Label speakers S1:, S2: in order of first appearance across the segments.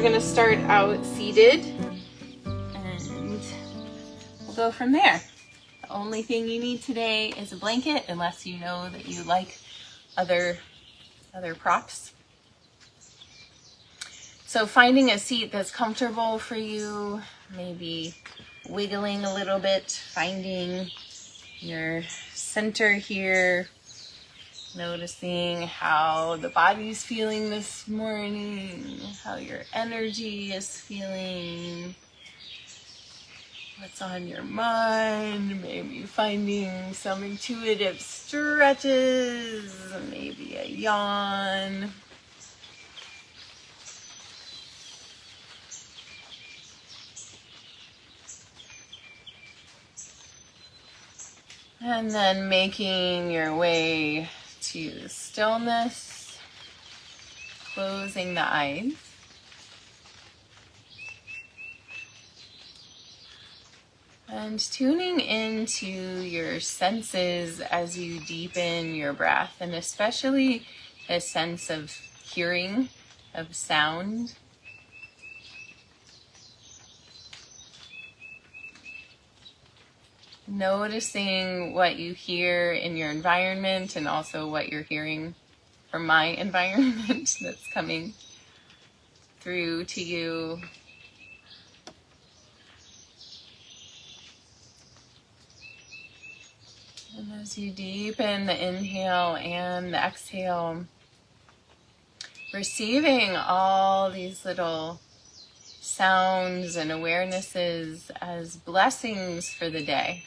S1: we're going to start out seated and we'll go from there. The only thing you need today is a blanket, unless you know that you like other props. So finding a seat that's comfortable for you, maybe wiggling a little bit, finding your center here, noticing how the body's feeling this morning, how your energy is feeling, what's on your mind, maybe finding some intuitive stretches, maybe a yawn. And then making your way to stillness, closing the eyes. And tuning into your senses as you deepen your breath, and especially a sense of hearing, of sound. Noticing what you hear in your environment and also what you're hearing from my environment that's coming through to you. And as you deepen the inhale and the exhale, receiving all these little sounds and awarenesses as blessings for the day.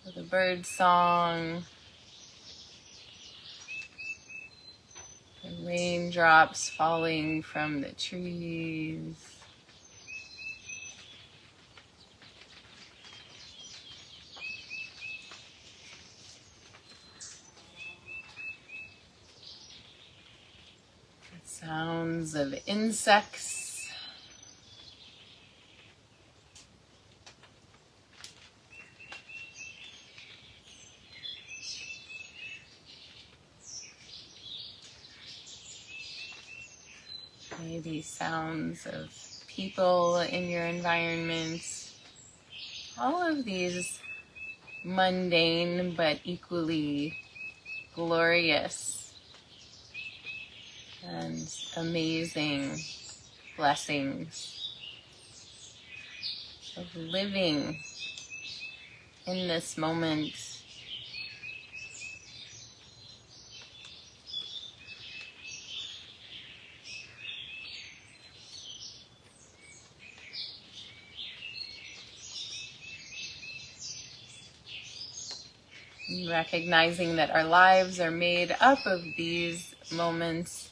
S1: So the bird song, the raindrops falling from the trees, the sounds of insects, maybe sounds of people in your environment. All of these mundane but equally glorious and amazing blessings of living in this moment. Recognizing that our lives are made up of these moments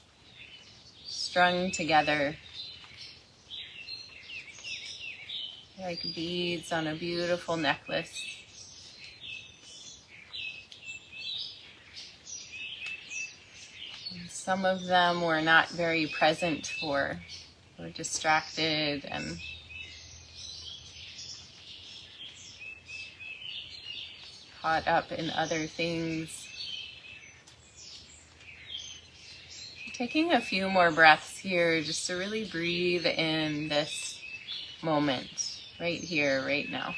S1: strung together like beads on a beautiful necklace. And some of them we're not very present for. We're distracted and caught up in other things. Taking a few more breaths here just to really breathe in this moment, right here, right now.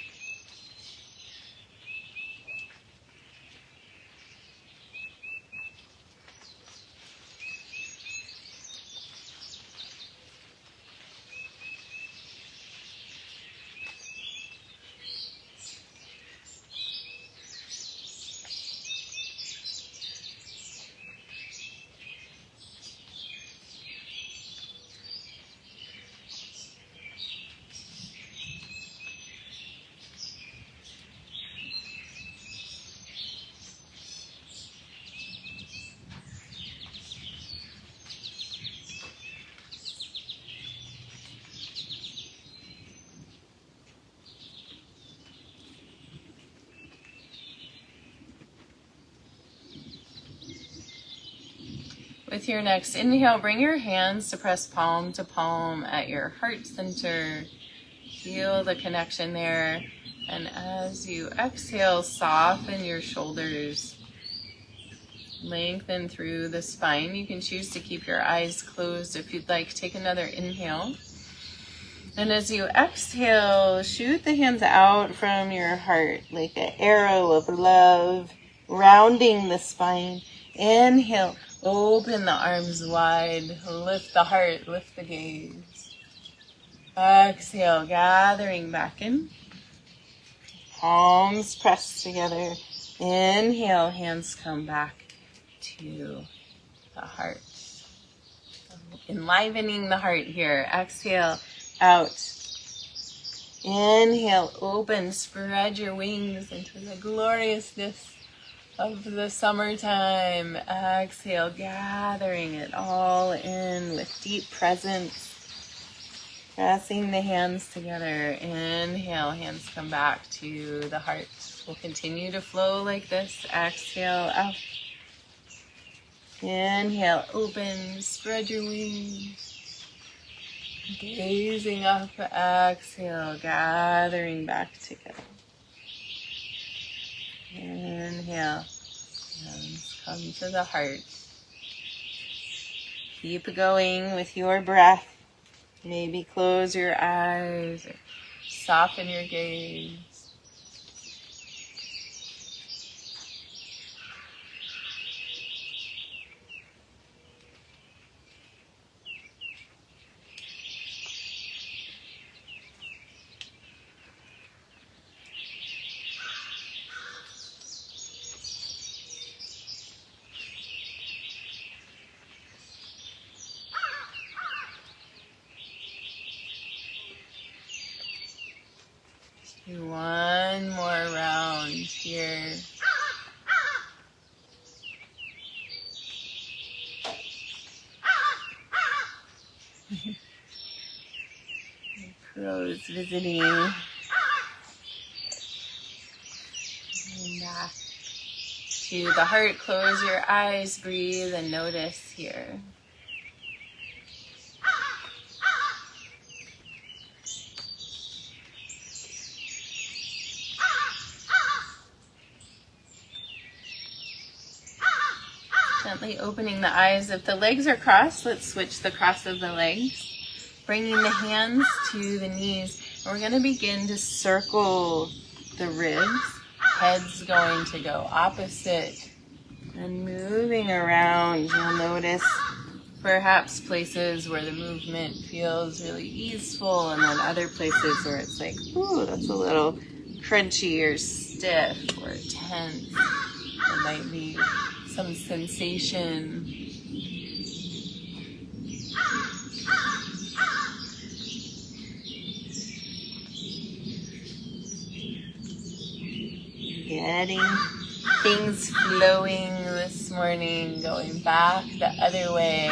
S1: With your next inhale, bring your hands to press palm to palm at your heart center. Feel the connection there. And as you exhale, soften your shoulders. Lengthen through the spine. You can choose to keep your eyes closed if you'd like. Take another inhale. And as you exhale, shoot the hands out from your heart like an arrow of love, rounding the spine. Inhale, open the arms wide, lift the heart, lift the gaze. Exhale, gathering back in. Palms pressed together. Inhale, hands come back to the heart. Enlivening the heart here. Exhale, out. Inhale, open, spread your wings into the gloriousness of the summertime. Exhale, gathering it all in with deep presence. Pressing the hands together. Inhale, hands come back to the heart. We'll continue to flow like this. Exhale, out. Inhale, open, spread your wings. Gazing up, exhale, gathering back together. Inhale, hands come to the heart. Keep going with your breath. Maybe close your eyes or soften your gaze. Do one more round here. Crows visiting. And back to the heart. Close your eyes, breathe, and notice here. Gently opening the eyes. If the legs are crossed, let's switch the cross of the legs. Bringing the hands to the knees. And we're going to begin to circle the ribs. Head's going to go opposite. And moving around, you'll notice perhaps places where the movement feels really easeful, and then other places where it's like, ooh, that's a little crunchy or stiff or tense. There might be some sensation. Getting things flowing this morning, going back the other way,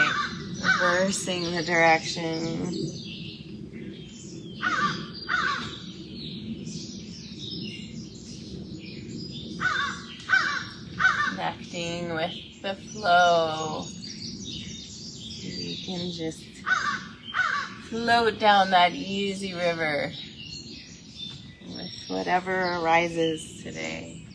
S1: reversing the direction. Connecting with the flow. You can just float down that easy river with whatever arises today.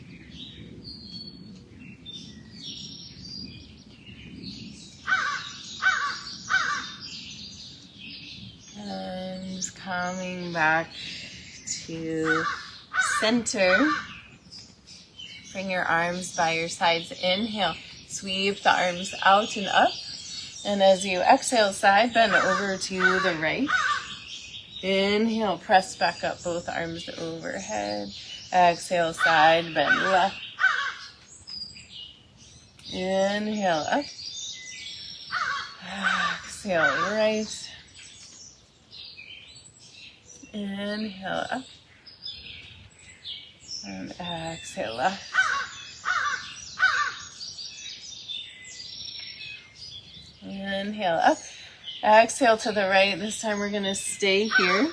S1: And coming back to center. Bring your arms by your sides. Inhale, sweep the arms out and up. And as you exhale, side bend over to the right. Inhale, press back up, both arms overhead. Exhale, side bend left. Inhale, up. Exhale, right. Inhale, up. And exhale, left. Inhale, up. Exhale to the right. This time we're going to stay here.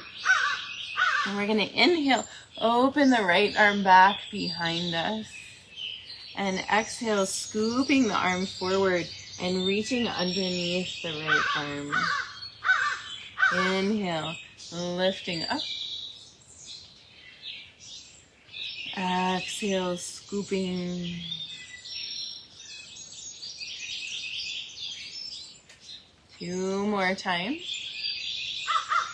S1: And we're going to inhale. Open the right arm back behind us. And exhale, scooping the arm forward and reaching underneath the right arm. Inhale, lifting up. Exhale, scooping. Few more times.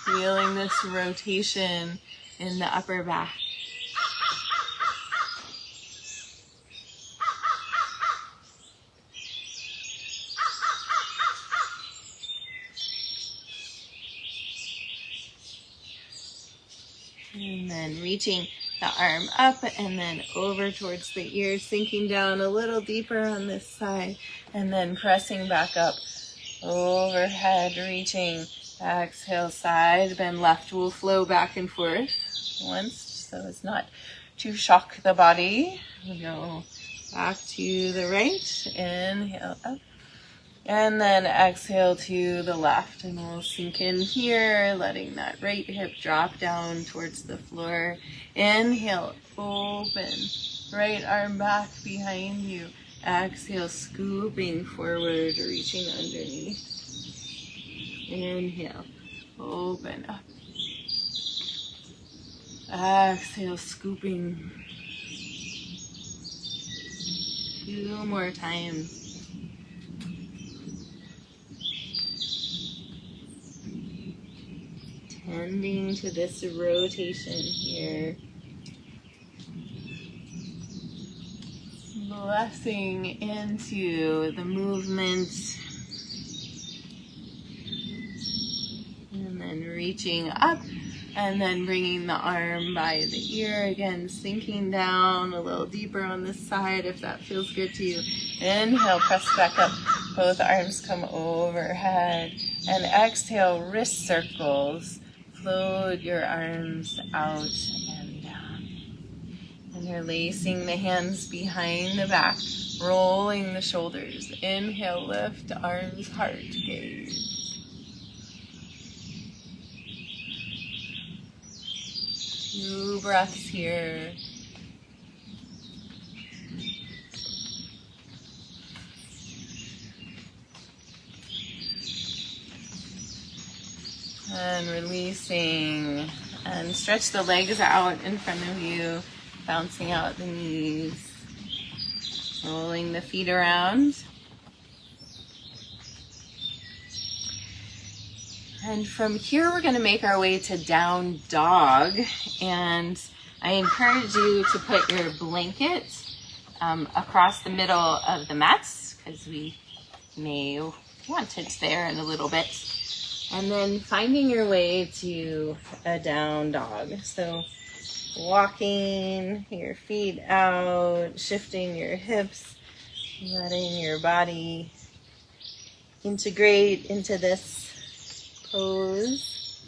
S1: Feeling this rotation in the upper back. And then reaching the arm up and then over towards the ear, sinking down a little deeper on this side, and then pressing back up overhead, reaching. Exhale, side bend left will flow back and forth once, so as not to shock the body. We go back to the right, inhale up. And then exhale to the left, and we'll sink in here, letting that right hip drop down towards the floor. Inhale, open, right arm back behind you. Exhale, scooping forward, reaching underneath. Inhale, open up. Exhale, scooping. 2 more times. Tending to this rotation here. Blessing into the movement. And then reaching up. And then bringing the arm by the ear again, sinking down a little deeper on this side if that feels good to you. Inhale, press back up. Both arms come overhead. And exhale, wrist circles. Float your arms out and down. Interlacing the hands behind the back, rolling the shoulders. Inhale, lift, arms, heart, gaze. Two breaths here. And releasing. And stretch the legs out in front of you, bouncing out the knees. Rolling the feet around. And from here, we're going to make our way to down dog. And I encourage you to put your blanket across the middle of the mats, because we may want it there in a little bit. And then finding your way to a down dog. So walking your feet out, shifting your hips, letting your body integrate into this pose.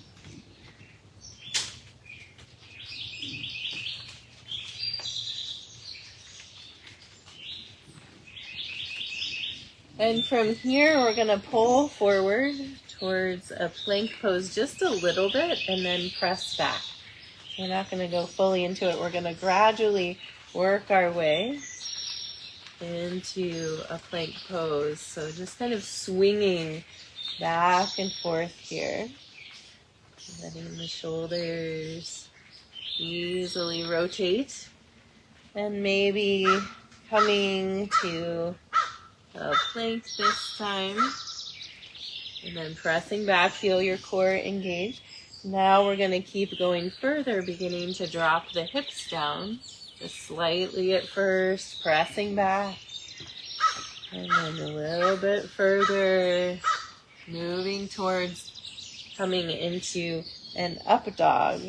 S1: And from here, we're going to pull forward towards a plank pose just a little bit and then press back. We're not going to go fully into it. We're going to gradually work our way into a plank pose. So just kind of swinging back and forth here. Letting the shoulders easily rotate. And maybe coming to a plank this time. And then pressing back, feel your core engage. Now we're going to keep going further, beginning to drop the hips down. Just slightly at first, pressing back. And then a little bit further, moving towards coming into an up dog.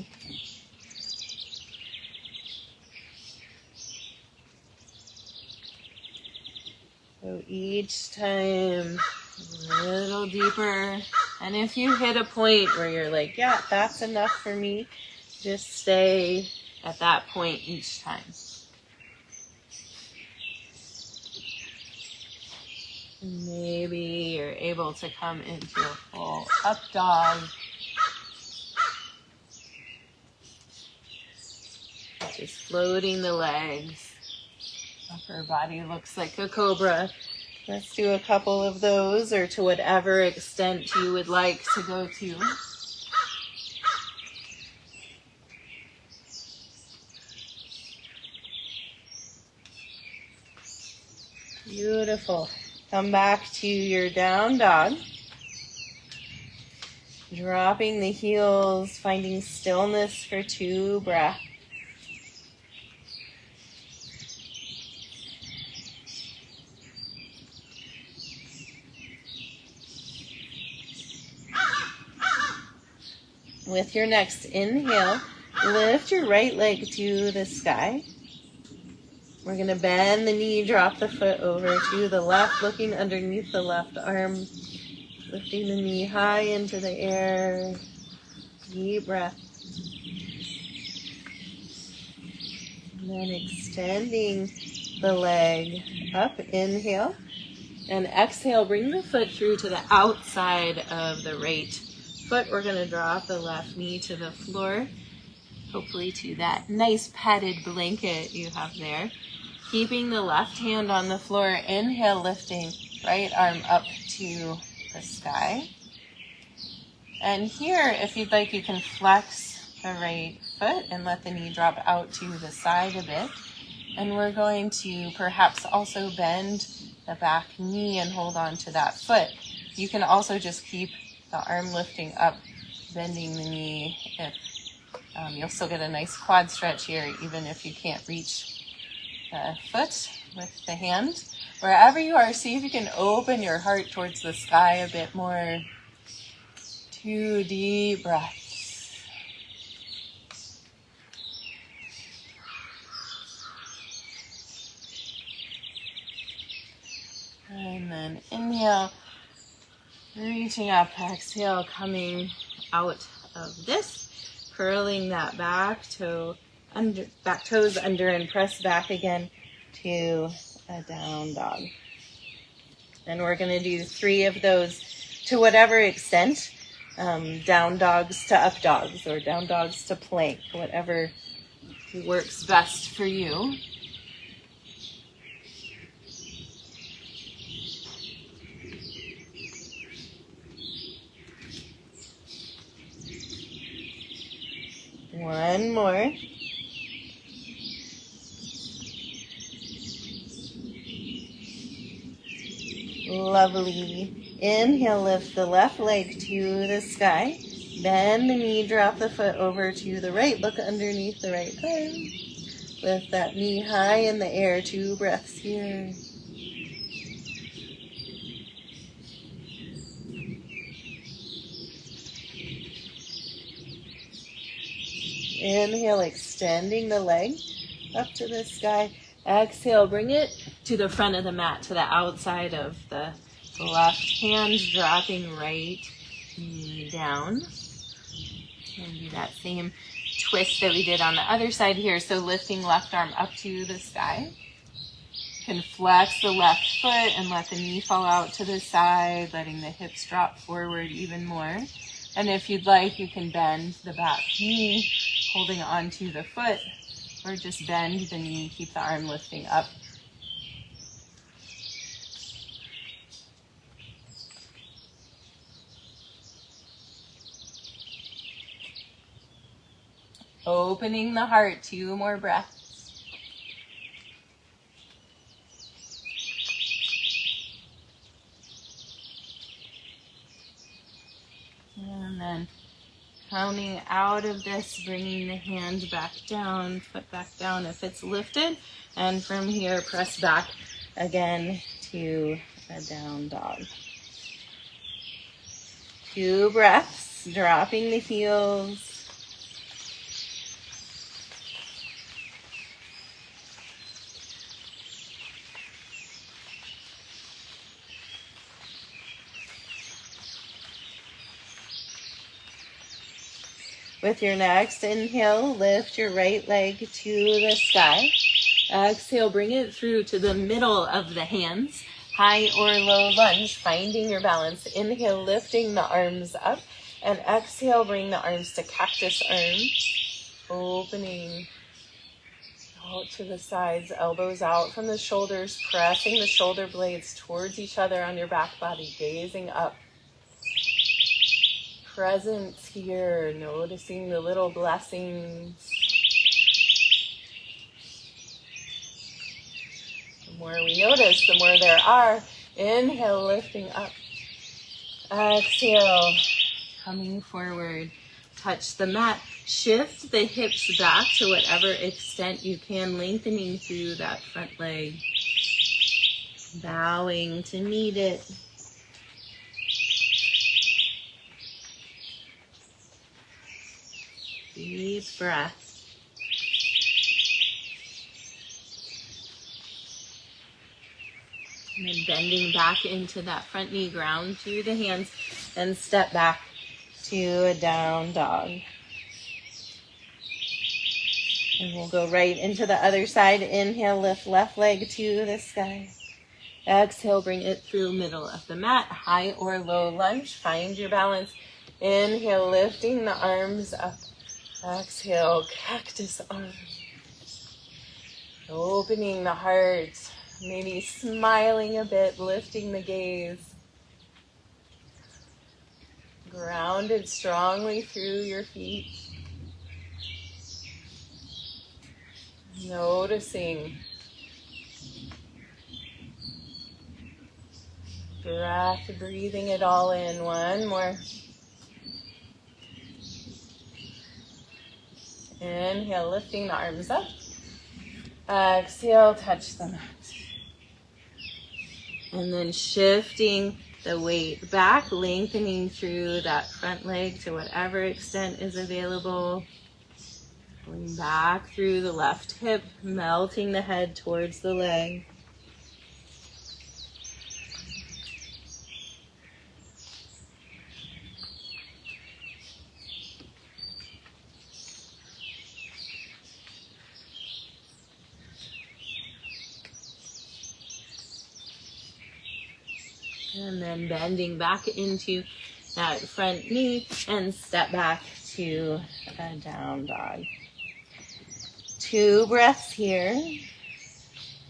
S1: So each time a little deeper. And if you hit a point where you're like, yeah, that's enough for me, just stay at that point each time. Maybe you're able to come into a full up dog. Just floating the legs. Upper body looks like a cobra. Let's do a couple of those, or to whatever extent you would like to go to. Beautiful. Come back to your down dog. Dropping the heels, finding stillness for 2 breaths. With your next inhale, lift your right leg to the sky. We're going to bend the knee, drop the foot over to the left, looking underneath the left arm, lifting the knee high into the air. Deep breath. And then extending the leg up, inhale. And exhale, bring the foot through to the outside of the right foot. We're going to drop the left knee to the floor, hopefully to that nice padded blanket you have there. Keeping the left hand on the floor, inhale, lifting right arm up to the sky. And here, if you'd like, you can flex the right foot and let the knee drop out to the side a bit. And we're going to perhaps also bend the back knee and hold on to that foot. You can also just keep the arm lifting up, bending the knee. If you'll still get a nice quad stretch here, even if you can't reach the foot with the hand. Wherever you are, see if you can open your heart towards the sky a bit more. 2 deep breaths. And then inhale, reaching up, exhale, coming out of this, curling that back toe under, back toes under, and press back again to a down dog. And we're going to do 3 of those to whatever extent, down dogs to up dogs, or down dogs to plank, whatever works best for you. One more. Lovely. Inhale, lift the left leg to the sky. Bend the knee, drop the foot over to the right. Look underneath the right arm. Lift that knee high in the air. 2 breaths here. Inhale, extending the leg up to the sky. Exhale, bring it to the front of the mat, to the outside of the left hand, dropping right knee down. And do that same twist that we did on the other side here. So lifting left arm up to the sky. You can flex the left foot and let the knee fall out to the side, letting the hips drop forward even more. And if you'd like, you can bend the back knee, holding onto the foot, or just bend the knee, keep the arm lifting up. Opening the heart, 2 more breaths. And then coming out of this, bringing the hand back down, foot back down if it's lifted. And from here, press back again to a down dog. 2 breaths, dropping the heels. With your next inhale, lift your right leg to the sky. Exhale, bring it through to the middle of the hands. High or low lunge, finding your balance. Inhale, lifting the arms up. And exhale, bring the arms to cactus arms. Opening out to the sides, elbows out from the shoulders, pressing the shoulder blades towards each other on your back body, gazing up. Presence here, noticing the little blessings. The more we notice, the more there are. Inhale, lifting up. Exhale, coming forward. Touch the mat. Shift the hips back to whatever extent you can, lengthening through that front leg. Bowing to meet it. Deep breath. And then bending back into that front knee, ground through the hands, and step back to a down dog. And we'll go right into the other side. Inhale, lift left leg to the sky. Exhale, bring it through middle of the mat, high or low lunge. Find your balance. Inhale, lifting the arms up. Exhale, cactus arms. Opening the heart. Maybe smiling a bit, lifting the gaze. Grounded strongly through your feet. Noticing. Breath, breathing it all in. One more. Inhale, lifting the arms up. Exhale, touch the mat. And then shifting the weight back, lengthening through that front leg to whatever extent is available. Going back through the left hip, melting the head towards the leg. And then bending back into that front knee and step back to a down dog. 2 breaths here.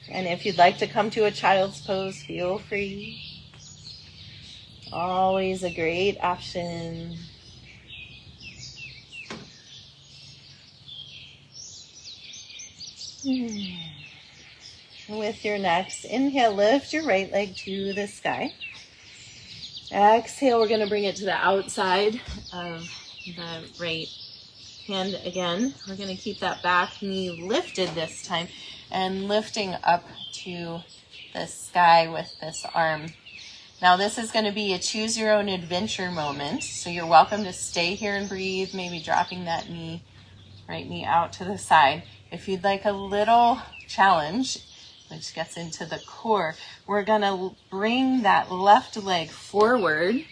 S1: And if you'd like to come to a child's pose, feel free. Always a great option. With your next inhale, lift your right leg to the sky. Exhale, we're going to bring it to the outside of the right hand again. We're going to keep that back knee lifted this time and lifting up to the sky with this arm. Now this is going to be a choose your own adventure moment. So you're welcome to stay here and breathe, maybe dropping that knee, right knee out to the side. If you'd like a little challenge, which gets into the core, we're going to bring that left leg forward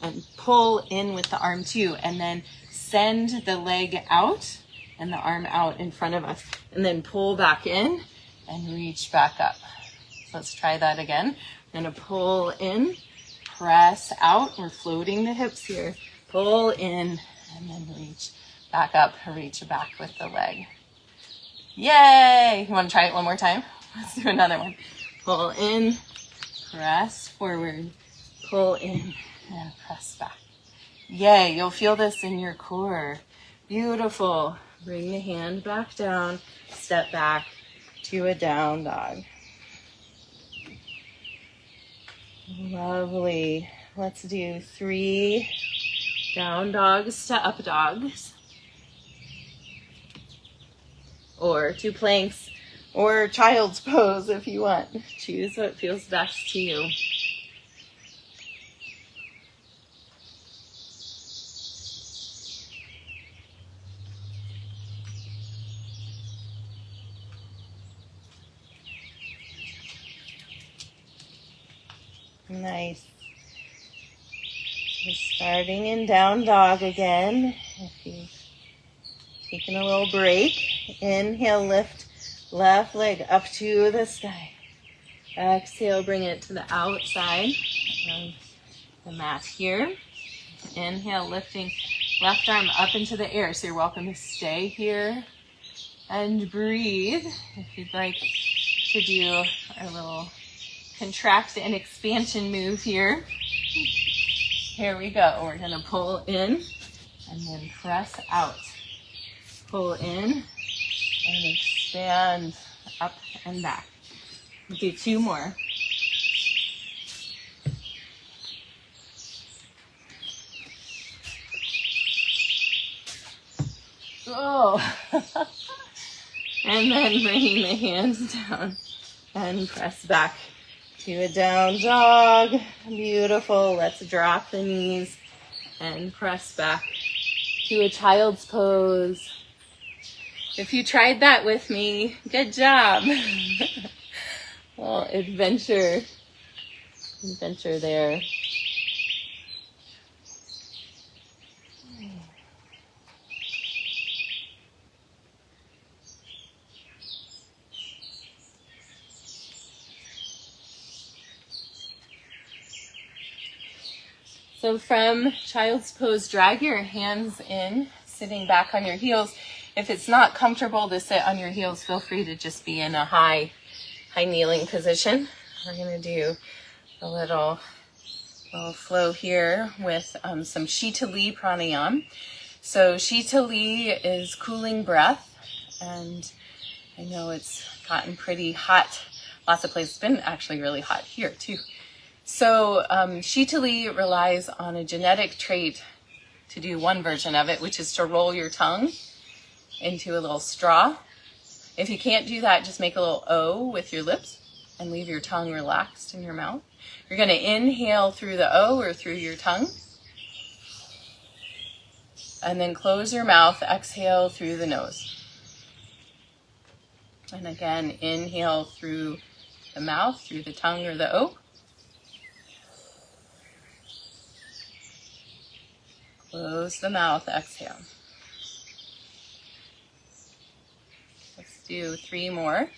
S1: and pull in with the arm too, and then send the leg out and the arm out in front of us, and then pull back in and reach back up. So let's try that again. We're going to pull in, press out. We're floating the hips here. Pull in and then reach back up, reach back with the leg. Yay! You want to try it one more time? Let's do another one. Pull in, press forward, pull in, and press back. Yay, you'll feel this in your core. Beautiful. Bring the hand back down, step back to a down dog. Lovely. Let's do 3 down dogs to up dogs. Or 2 planks, or child's pose if you want. Choose what feels best to you. Nice. We're starting in down dog again. If you've taken a little break, inhale, lift left leg up to the sky. Exhale, bring it to the outside of the mat here. Inhale, lifting left arm up into the air. So you're welcome to stay here and breathe. If you'd like to do our little contract and expansion move here. Here we go. We're going to pull in and then press out. Pull in and expand up and back. We'll do 2 more. Oh. And then bringing the hands down and press back to a down dog. Beautiful. Let's drop the knees and press back to a child's pose. If you tried that with me, good job. Well, adventure there. So from child's pose, drag your hands in, sitting back on your heels. If it's not comfortable to sit on your heels, feel free to just be in a high kneeling position. We're going to do a little flow here with some Shitali pranayam. So Shitali is cooling breath, and I know it's gotten pretty hot. Lots of places. It's been actually really hot here too. So Shitali relies on a genetic trait to do one version of it, which is to roll your tongue into a little straw. If you can't do that, just make a little O with your lips and leave your tongue relaxed in your mouth. You're going to inhale through the O or through your tongue. And then close your mouth, exhale through the nose. And again, inhale through the mouth, through the tongue or the O. Close the mouth, exhale. Let's do 3 more.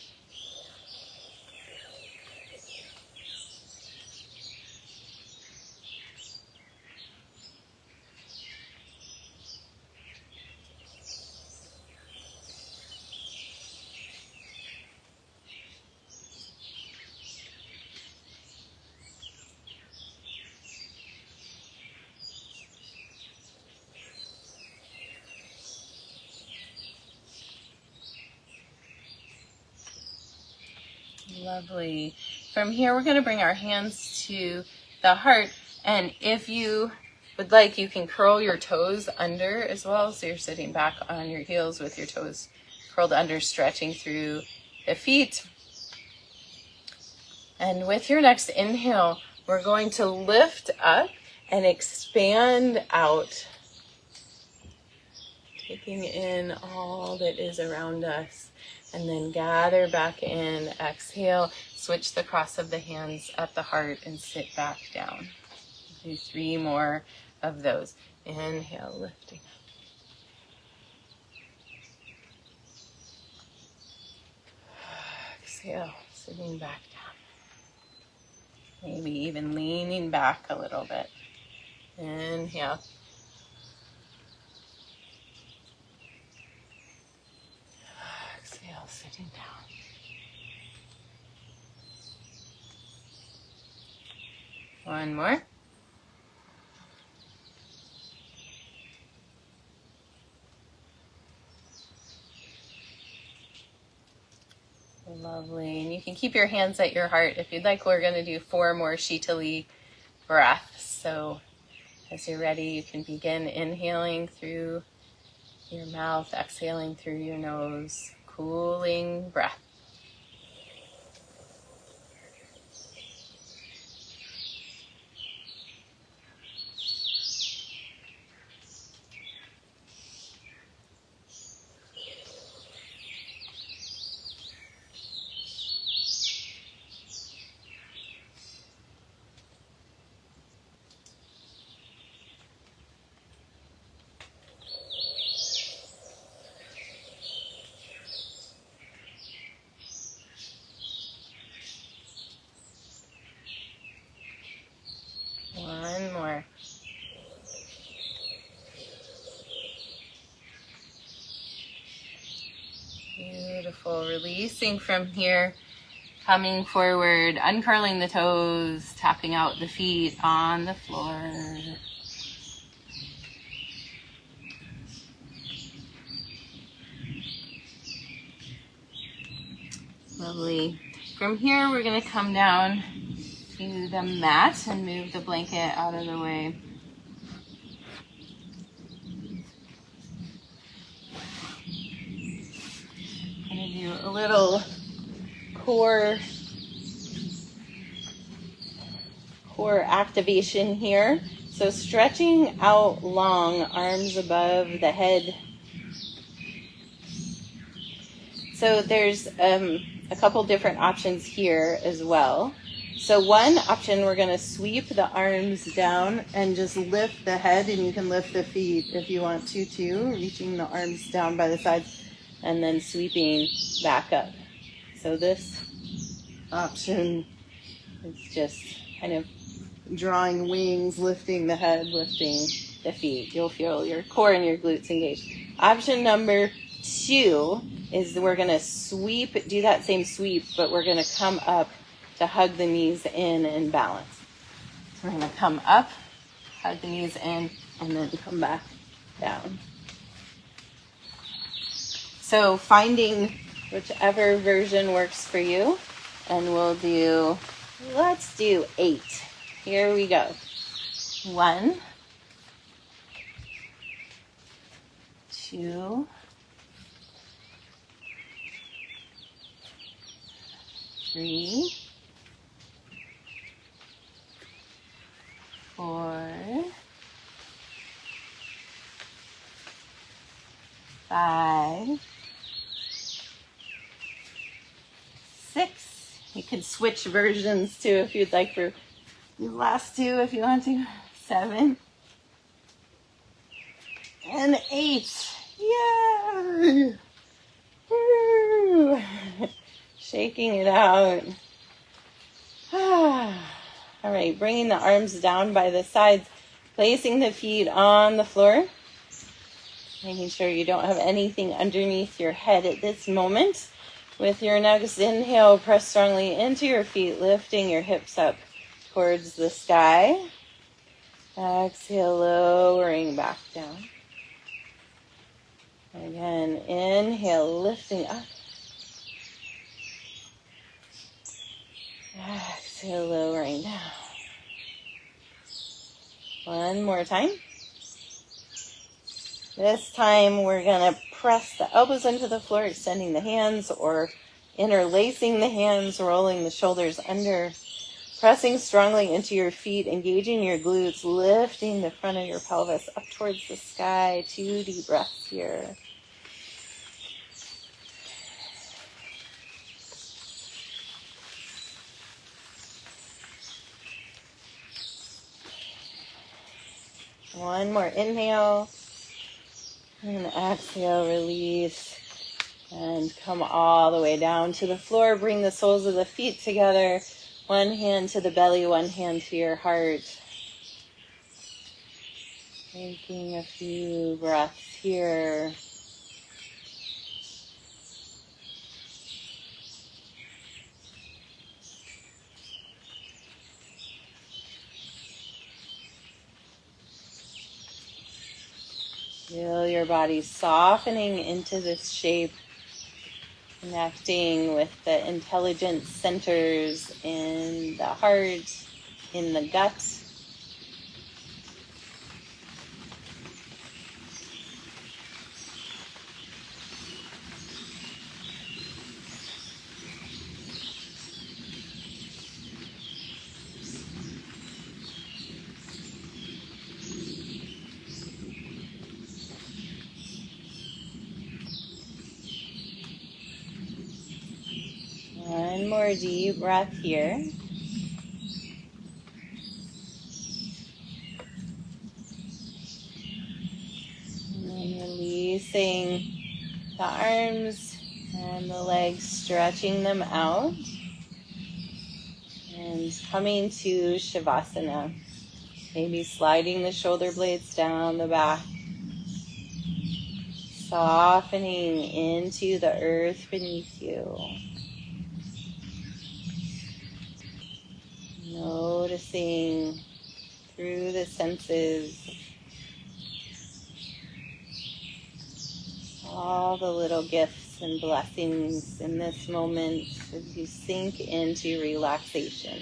S1: Lovely. From here, we're going to bring our hands to the heart. And if you would like, you can curl your toes under as well. So you're sitting back on your heels with your toes curled under, stretching through the feet. And with your next inhale, we're going to lift up and expand out, taking in all that is around us. And then gather back in, exhale, switch the cross of the hands at the heart and sit back down. Do 3 more of those. Inhale, lifting up. Exhale, sitting back down. Maybe even leaning back a little bit. Inhale. Exhale, sitting down. One more. Lovely. And you can keep your hands at your heart. If you'd like, we're going to do 4 more Shitali breaths. So as you're ready, you can begin inhaling through your mouth, exhaling through your nose. Cooling breath. One more. Beautiful. Releasing from here, coming forward, uncurling the toes, tapping out the feet on the floor. Lovely. From here, we're going to come down to the mat and move the blanket out of the way. do a little core activation here. So stretching out long, arms above the head. So there's a couple different options here as well. So one option, we're going to sweep the arms down and just lift the head, and you can lift the feet if you want to too, reaching the arms down by the sides and then sweeping back up. So this option is just kind of drawing wings, lifting the head, lifting the feet. You'll feel your core and your glutes engaged. Option number 2 is we're going to sweep, do that same sweep, but we're going to come up to hug the knees in and balance. So we're going to come up, hug the knees in, and then come back down. So finding whichever version works for you, and let's do 8. Here we go. 1, 2, 3, 4, 5, 6. You could switch versions too if you'd like for the last 2 if you want to. 7 and 8. Yay! Woo! Shaking it out. All right, bringing the arms down by the sides, placing the feet on the floor, making sure you don't have anything underneath your head at this moment. With your next inhale, press strongly into your feet, lifting your hips up towards the sky. Exhale, lowering back down. Again, inhale, lifting up. Exhale, lowering down. One more time. This time we're going to press the elbows into the floor, extending the hands or interlacing the hands, rolling the shoulders under, pressing strongly into your feet, engaging your glutes, lifting the front of your pelvis up towards the sky. 2 deep breaths here. One more inhale. And exhale, release. And come all the way down to the floor. Bring the soles of the feet together. One hand to the belly, one hand to your heart. Taking a few breaths here. Feel your body softening into this shape, connecting with the intelligence centers in the heart, in the gut. One more deep breath here. And then releasing the arms and the legs, stretching them out. And coming to Shavasana. Maybe sliding the shoulder blades down the back. Softening into the earth beneath you. Noticing through the senses all the little gifts and blessings in this moment as you sink into relaxation.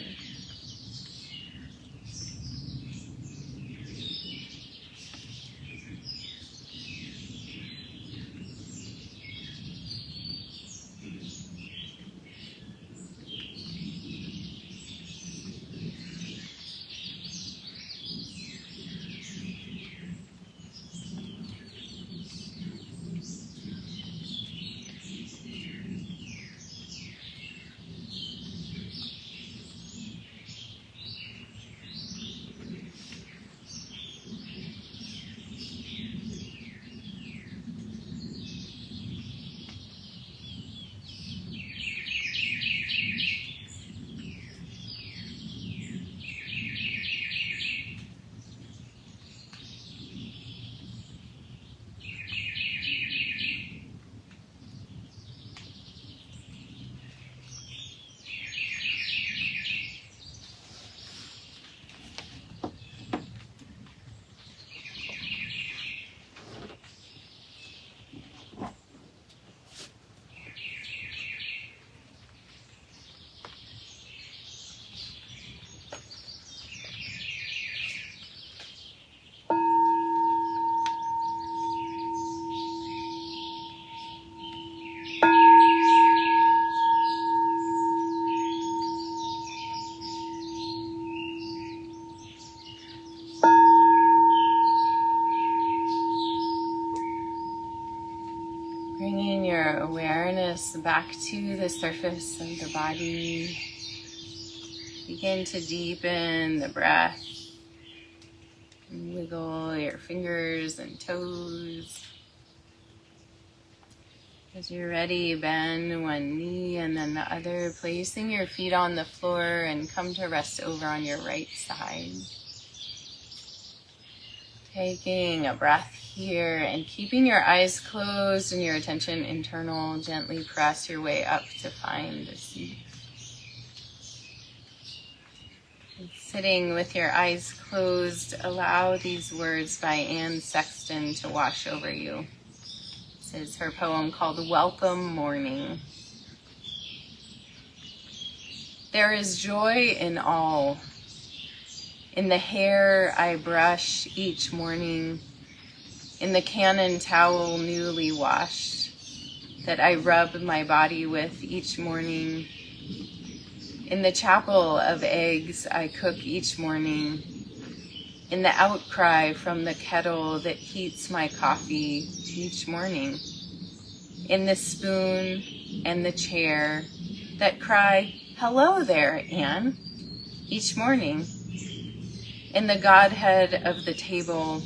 S1: back to the surface of the body. Begin to deepen the breath. Wiggle your fingers and toes. As you're ready, bend one knee and then the other, placing your feet on the floor, and come to rest over on your right side. Taking a breath here and keeping your eyes closed and your attention internal, gently press your way up to find the seat. Sitting with your eyes closed, allow these words by Anne Sexton to wash over you. This is her poem called Welcome Morning. There is joy in all. In the hair I brush each morning, in the cannon towel newly washed that I rub my body with each morning, in the chapel of eggs I cook each morning, in the outcry from the kettle that heats my coffee each morning, in the spoon and the chair that cry, "Hello there, Anne," each morning, in the Godhead of the table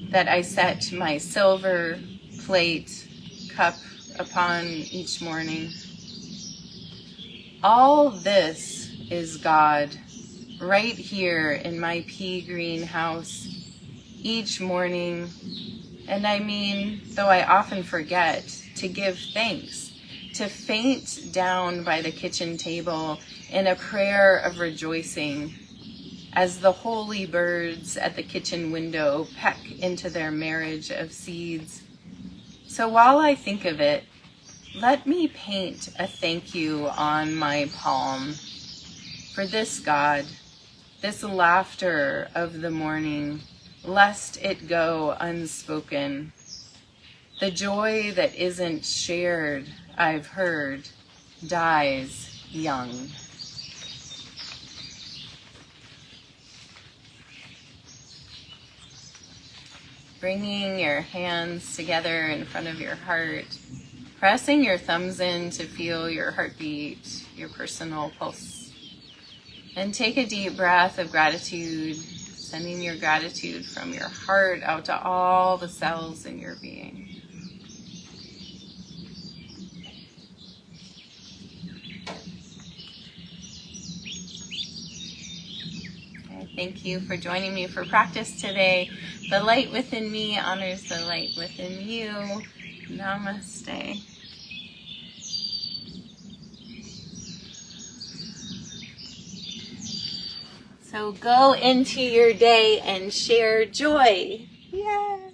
S1: that I set my silver plate cup upon each morning. All this is God, right here in my pea green house each morning. And I mean, though I often forget, to give thanks, to faint down by the kitchen table in a prayer of rejoicing as the holy birds at the kitchen window peck into their marriage of seeds. So while I think of it, let me paint a thank you on my palm for this God, this laughter of the morning, lest it go unspoken. The joy that isn't shared, I've heard, dies young. Bringing your hands together in front of your heart, pressing your thumbs in to feel your heartbeat, your personal pulse. And take a deep breath of gratitude, sending your gratitude from your heart out to all the cells in your being. Thank you for joining me for practice today. The light within me honors the light within you. Namaste. So go into your day and share joy. Yay!